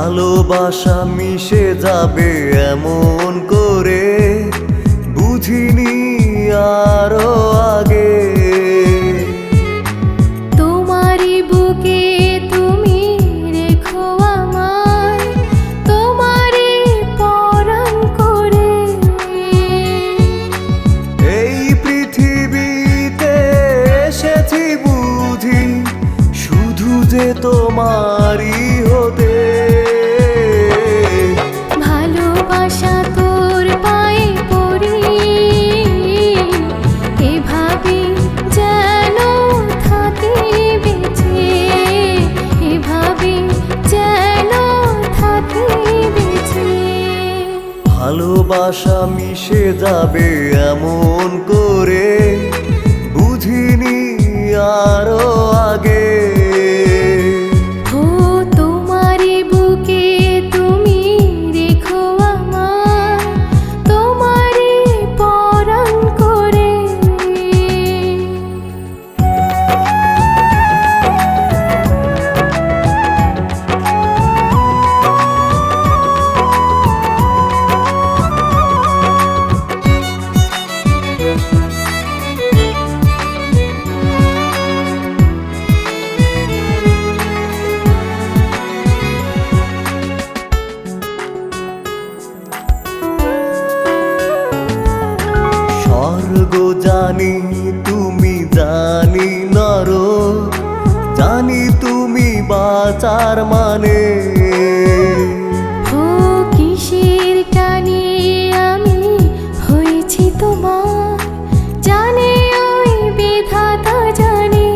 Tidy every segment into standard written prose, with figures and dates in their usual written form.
ভালোবাসা মিশে যাবে এমন করে বুঝিনি আরো আগে। তোমারই বুকে তুমি রেখো আমায়, তোমারই পরাণ করে। এই পৃথিবীতে এসেছি বুঝি শুধু যে তোমারই হতে। ভালোবাসা তোর পায়ে পড়ি, এভাবে যেন থাকি বেঁচে, এভাবে যেন থাকি বেঁচে। ভালোবাসা মিশে যাবে এমন করে বুঝিনি আরো আগে। ও তোমারই বুকে তুমি রেখো আমায়, তোমারই পরাণ করে। স্বর্গ জানি তুমি জানি নর, জানি তুমি বাঁচার মানে। ও কিসের টানে আমি হয়েছি তোমার, জানে ওই বিধাতা জানে।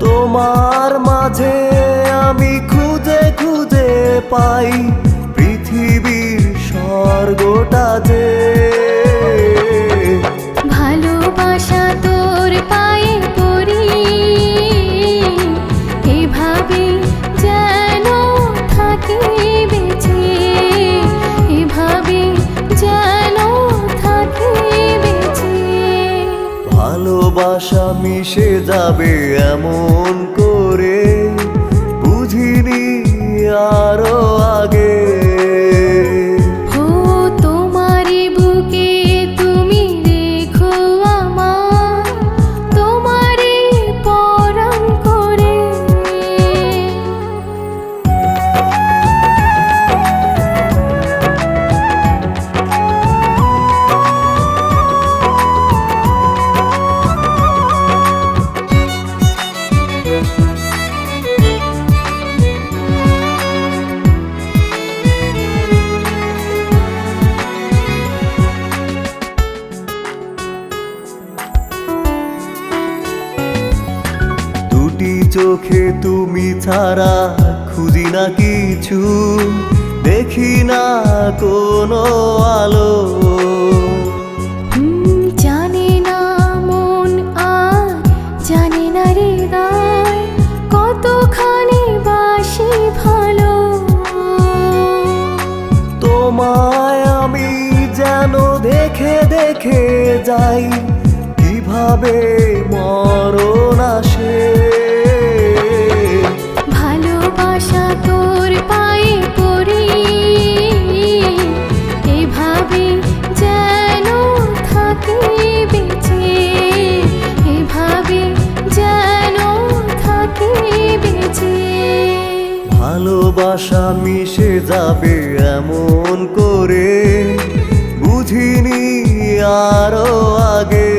তোমার মাঝে আমি খুঁজে খুঁজে পাই পৃথিবীর স্বর্গটা যে। ভালোবাসা তোর পায়ে পড়ি, এভাবে যেন থাকি বেঁচে, এভাবে যেন থাকি বেঁচে। ভালোবাসা মিশে যাবে এমন করে বুঝিনি আরো আগে। ও তোমারই বুকে তুমি রেখো আমায়, তোমারই পরাণ করে। দুটি চোখে তুমি ছাড়া খুঁজি না কিছু, দেখি না কোনো আলো। জানে না মন আর জানে না হৃদয়, কতখানি বাসি ভালো। তোমায় আমি যেন দেখে দেখে যাই কিভাবে মরণ আসে। ভালোবাসা তোর পায়ে পড়ি, এভাবে যেন থাকি বেঁচে, এভাবে যেন থাকি বেঁচে। ভালোবাসা মিশে যাবে এমন করে বুঝিনি আরো আগে।